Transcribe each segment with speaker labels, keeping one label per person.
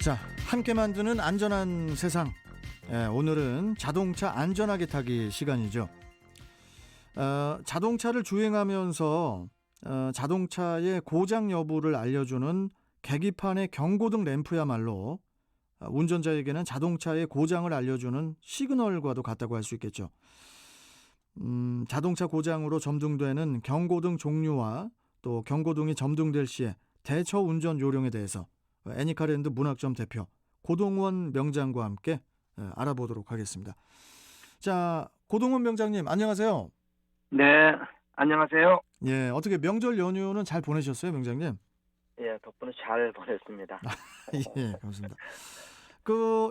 Speaker 1: 자, 함께 만드는 안전한 세상. 오늘은 자동차 안전하게 타기 시간이죠. 자동차를 주행하면서 자동차의 고장 여부를 알려주는 계기판의 경고등 램프야말로 운전자에게는 자동차의 고장을 알려주는 시그널과도 같다고 할 수 있겠죠. 자동차 고장으로 점등되는 경고등 종류와 또 경고등이 점등될 시에 대처 운전 요령에 대해서 애니카랜드 문학점 대표 고동원 명장과 함께 알아보도록 하겠습니다. 자, 고동원 명장님 안녕하세요.
Speaker 2: 네, 안녕하세요.
Speaker 1: 예, 어떻게 명절 연휴는 잘 보내셨어요, 명장님?
Speaker 2: 예, 덕분에 잘 보냈습니다.
Speaker 1: 예, 감사합니다.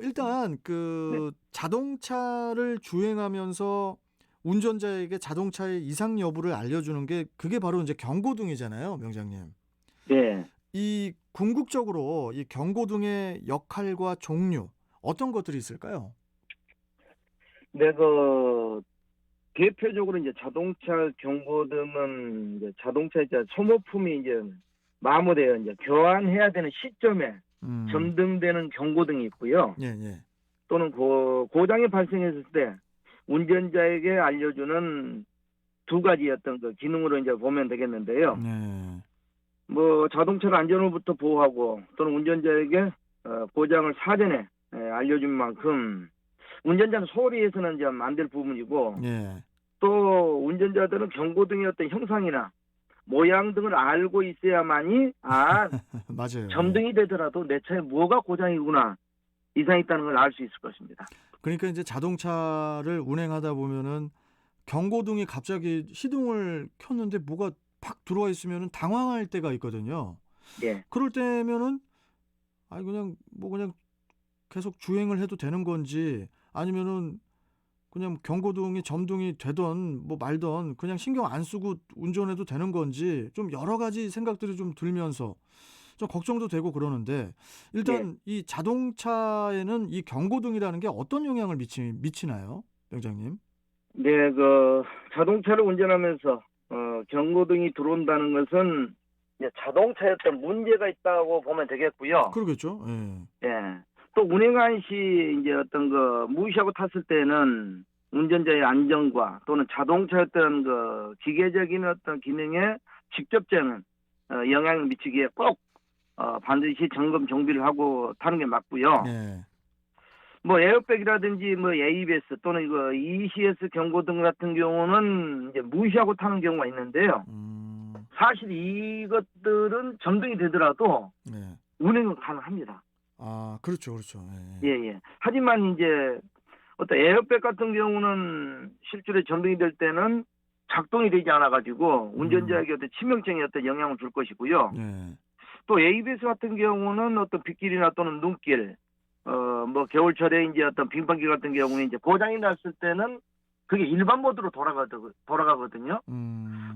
Speaker 1: 일단
Speaker 2: 네.
Speaker 1: 자동차를 주행하면서 운전자에게 자동차의 이상 여부를 알려주는 게 그게 바로 이제 경고등이잖아요, 명장님.
Speaker 2: 네,
Speaker 1: 이 궁극적으로 이 경고등의 역할과 종류 어떤 것들이 있을까요?
Speaker 2: 네, 대표적으로 이제 자동차 경고등은 이제 자동차 이제 소모품이 이제 마모되어 이제 교환해야 되는 시점에 점등되는 경고등이 있고요.
Speaker 1: 예, 예.
Speaker 2: 또는 고장이 발생했을 때 운전자에게 알려주는 두 가지 어떤 기능으로 이제 보면 되겠는데요.
Speaker 1: 네.
Speaker 2: 자동차를 안전으로부터 보호하고 또는 운전자에게 고장을 사전에 알려준 만큼 운전자는 소홀히 해서는 좀 안 될 부분이고
Speaker 1: 예.
Speaker 2: 또 운전자들은 경고등의 어떤 형상이나 모양 등을 알고 있어야만이
Speaker 1: 맞아요.
Speaker 2: 점등이 되더라도 내 차에 뭐가 고장이구나 이상이 있다는 걸 알 수 있을 것입니다.
Speaker 1: 그러니까 이제 자동차를 운행하다 보면은 경고등이 갑자기 시동을 켰는데 뭐가 팍 들어와 있으면은 당황할 때가 있거든요.
Speaker 2: 예.
Speaker 1: 그럴 때면은 그냥 계속 주행을 해도 되는 건지 아니면은 그냥 경고등이 점등이 되던 말던 그냥 신경 안 쓰고 운전해도 되는 건지 좀 여러 가지 생각들이 좀 들면서 좀 걱정도 되고 그러는데 일단 이 자동차에는 이 경고등이라는 게 어떤 영향을 미치나요, 명장님?
Speaker 2: 네, 자동차를 운전하면서 경고등이 들어온다는 것은 이제 자동차에 어떤 문제가 있다고 보면 되겠고요.
Speaker 1: 그러겠죠. 예.
Speaker 2: 예. 또 운행한 시 이제 어떤 무시하고 탔을 때는 운전자의 안전과 또는 자동차의 어떤 기계적인 어떤 기능에 직접적인 영향을 미치기에 꼭 반드시 점검 정비를 하고 타는 게 맞고요.
Speaker 1: 예.
Speaker 2: 에어백이라든지 ABS 또는 ECS 경고등 같은 경우는 이제 무시하고 타는 경우가 있는데요. 사실 이것들은 점등이 되더라도
Speaker 1: 네.
Speaker 2: 운행은 가능합니다.
Speaker 1: 그렇죠. 예.
Speaker 2: 예. 하지만 이제 어떤 에어백 같은 경우는 실제로 점등이 될 때는 작동이 되지 않아가지고 운전자에게 어떤 치명적인 어떤 영향을 줄 것이고요.
Speaker 1: 네.
Speaker 2: 또 ABS 같은 경우는 어떤 빗길이나 또는 눈길, 겨울철에 이제 어떤 빙판길 같은 경우는 이제 고장이 났을 때는 그게 일반 모드로 돌아가거든요.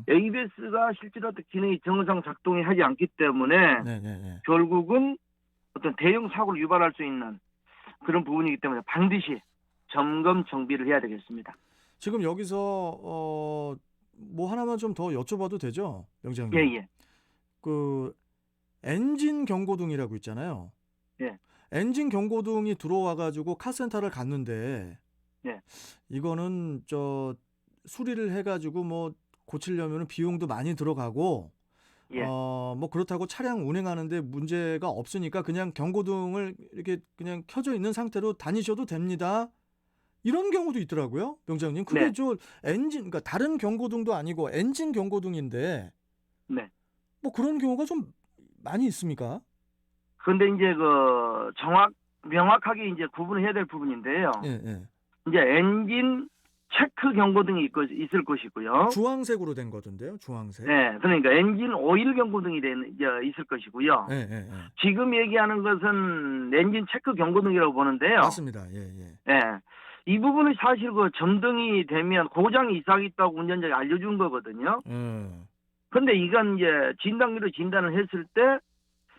Speaker 2: ABS가 실제로 어떤 기능이 정상 작동이 하지 않기 때문에
Speaker 1: 네.
Speaker 2: 결국은 어떤 대형 사고를 유발할 수 있는 그런 부분이기 때문에 반드시 점검 정비를 해야 되겠습니다.
Speaker 1: 지금 여기서 하나만 좀 더 여쭤봐도 되죠, 명장님?
Speaker 2: 예.
Speaker 1: 엔진 경고등이라고 있잖아요.
Speaker 2: 예.
Speaker 1: 엔진 경고등이 들어와가지고 카센터를 갔는데,
Speaker 2: 예.
Speaker 1: 이거는 수리를 해가지고 고치려면 비용도 많이 들어가고,
Speaker 2: 예.
Speaker 1: 그렇다고 차량 운행하는데 문제가 없으니까 그냥 경고등을 이렇게 그냥 켜져 있는 상태로 다니셔도 됩니다. 이런 경우도 있더라고요, 명장님. 그게
Speaker 2: 네.
Speaker 1: 그러니까 다른 경고등도 아니고 엔진 경고등인데,
Speaker 2: 네.
Speaker 1: 그런 경우가 좀 많이 있습니까?
Speaker 2: 그런데 이제 명확하게 이제 구분해야 될 부분인데요.
Speaker 1: 예.
Speaker 2: 이제 엔진 체크 경고등이 있을 것이고요.
Speaker 1: 주황색으로 된 거던데요, 주황색.
Speaker 2: 네, 그러니까 엔진 오일 경고등이 있을 것이고요.
Speaker 1: 예.
Speaker 2: 지금 얘기하는 것은 엔진 체크 경고등이라고 보는데요.
Speaker 1: 맞습니다. 예.
Speaker 2: 네, 이 부분은 사실 점등이 되면 고장이 이상이 있다고 운전자가 알려준 거거든요. 그런데 이건 이제 진단기로 진단을 했을 때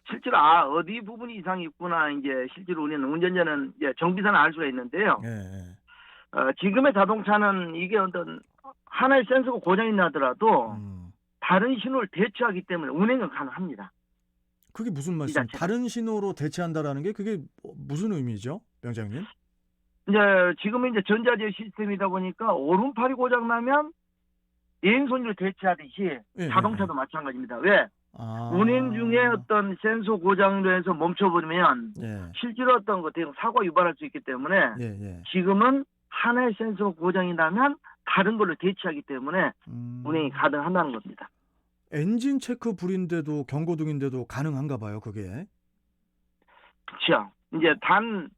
Speaker 2: 실제로 어디 부분이 이상이 있구나 이제 실제로 우리는 운전자는 이제 정비사는 알 수가 있는데요.
Speaker 1: 예.
Speaker 2: 지금의 자동차는 이게 어떤 하나의 센서가 고장이 나더라도 다른 신호를 대처하기 때문에 운행은 가능합니다.
Speaker 1: 그게 무슨
Speaker 2: 이
Speaker 1: 말씀?
Speaker 2: 자체가.
Speaker 1: 다른 신호로 대체한다라는 게 그게 무슨 의미죠, 명장님?
Speaker 2: 이제 지금은 이제 전자제어 시스템이다 보니까 오른팔이 고장 나면 왼손으로 대체하듯이
Speaker 1: 예, 예,
Speaker 2: 자동차도 마찬가지입니다. 왜?
Speaker 1: 아,
Speaker 2: 운행 중에 어떤 센서 고장으로 해서 멈춰버리면
Speaker 1: 예,
Speaker 2: 실제로 어떤 거 대형 사고 유발할 수 있기 때문에
Speaker 1: 예, 예.
Speaker 2: 지금은 하나의 센서 고장이 나면 다른 걸로 대체하기 때문에 운행이 가능하다는 겁니다.
Speaker 1: 엔진 체크 불인데도 경고등인데도 가능한가 봐요, 그게.
Speaker 2: 그렇죠. 이제 단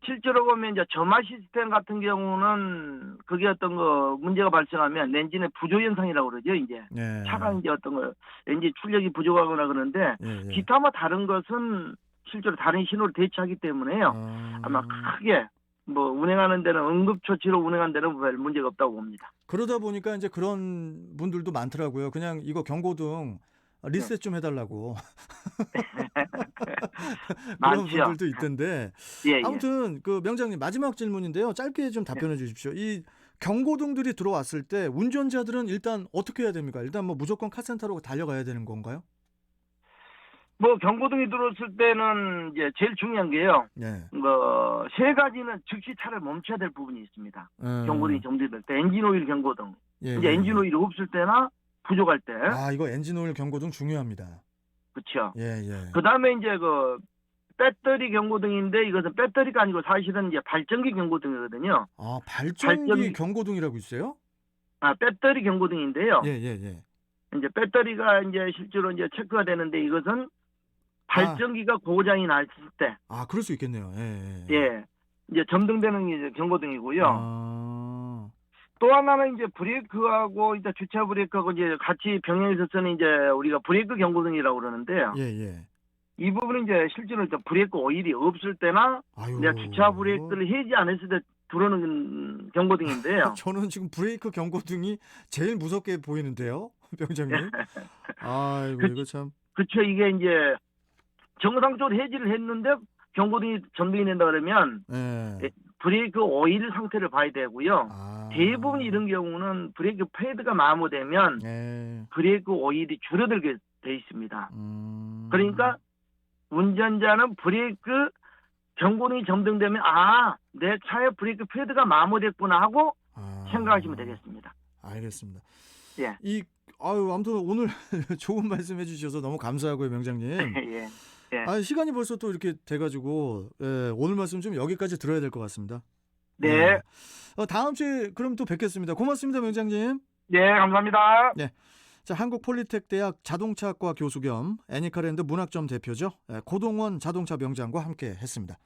Speaker 2: 실제로 보면 이제 점화 시스템 같은 경우는 그게 어떤 거 문제가 발생하면 엔진의 부조 현상이라고 그러죠. 이제
Speaker 1: 예,
Speaker 2: 차가 이제 어떤 거 엔진 출력이 부족하거나 그러는데
Speaker 1: 예, 예.
Speaker 2: 기타 뭐 다른 것은 실제로 다른 신호를 대체하기 때문에요. 아마 크게 뭐 운행하는 데는 응급처치로 운행하는 데는 별 문제가 없다고 봅니다.
Speaker 1: 그러다 보니까 이제 그런 분들도 많더라고요. 그냥 이거 경고등 리셋 좀 해달라고 그런
Speaker 2: 많죠.
Speaker 1: 분들도 있던데.
Speaker 2: 예, 예.
Speaker 1: 아무튼 그 명장님 마지막 질문인데요. 짧게 좀 답변해 주십시오. 이 경고등들이 들어왔을 때 운전자들은 일단 어떻게 해야 됩니까? 일단 뭐 무조건 카센터로 달려가야 되는 건가요?
Speaker 2: 뭐 경고등이 들어왔을 때는 이제 제일 중요한 게요.
Speaker 1: 네.
Speaker 2: 세 가지는 즉시 차를 멈춰야 될 부분이 있습니다. 경고등이 정지될 때 엔진 오일 경고등.
Speaker 1: 예,
Speaker 2: 이제
Speaker 1: 예,
Speaker 2: 엔진
Speaker 1: 예.
Speaker 2: 오일이 없을 때나 부족할 때.
Speaker 1: 아, 이거 엔진 오일 경고등 중요합니다.
Speaker 2: 그렇죠.
Speaker 1: 예, 예.
Speaker 2: 그다음에 이제 그 배터리 경고등인데 이것은 배터리가 아니고 사실은 이제 발전기 경고등이거든요.
Speaker 1: 아, 발전기 경고등이라고 있어요?
Speaker 2: 아, 배터리 경고등인데요.
Speaker 1: 예, 예, 예.
Speaker 2: 이제 배터리가 이제 실제로 이제 체크가 되는데 이것은 발전기가 고장이 났을 때,
Speaker 1: 아, 그럴 수 있겠네요. 예, 예.
Speaker 2: 예, 이제 점등되는 게 이제 경고등이고요.
Speaker 1: 아,
Speaker 2: 또 하나는 이제 브레이크하고 이제 주차 브레이크하고 이제 같이 병행해서 쓰는 이제 우리가 브레이크 경고등이라고 그러는데요.
Speaker 1: 예, 예.
Speaker 2: 이 부분은 이제 실제로 이제 브레이크 오일이 없을 때나
Speaker 1: 아유.
Speaker 2: 내가 주차 브레이크를 해지 않았을 때 들어오는 경고등인데요.
Speaker 1: 저는 지금 브레이크 경고등이 제일 무섭게 보이는데요, 병장님. 아이고, 이거 참.
Speaker 2: 그렇죠. 이게 이제 정상적으로 해지를 했는데 경고등이 점등이 된다 그러면
Speaker 1: 예.
Speaker 2: 브레이크 오일 상태를 봐야 되고요.
Speaker 1: 아.
Speaker 2: 대부분 이런 경우는 브레이크 패드가 마모되면
Speaker 1: 예.
Speaker 2: 브레이크 오일이 줄어들게 돼 있습니다.
Speaker 1: 음.
Speaker 2: 그러니까 운전자는 브레이크 경고등이 점등되면 내 차에 브레이크 패드가 마모됐구나 하고 생각하시면 되겠습니다.
Speaker 1: 알겠습니다.
Speaker 2: 예.
Speaker 1: 아무튼 오늘 좋은 말씀 해주셔서 너무 감사하고요, 명장님.
Speaker 2: 예. 예.
Speaker 1: 시간이 벌써 또 이렇게 돼가지고 오늘 말씀 좀 여기까지 들어야 될 것 같습니다.
Speaker 2: 네.
Speaker 1: 다음 주에 그럼 또 뵙겠습니다. 고맙습니다, 명장님.
Speaker 2: 네, 감사합니다.
Speaker 1: 네. 자, 한국폴리텍대학 자동차과 교수 겸 애니카랜드 문학점 대표죠. 고동원 자동차 명장과 함께 했습니다.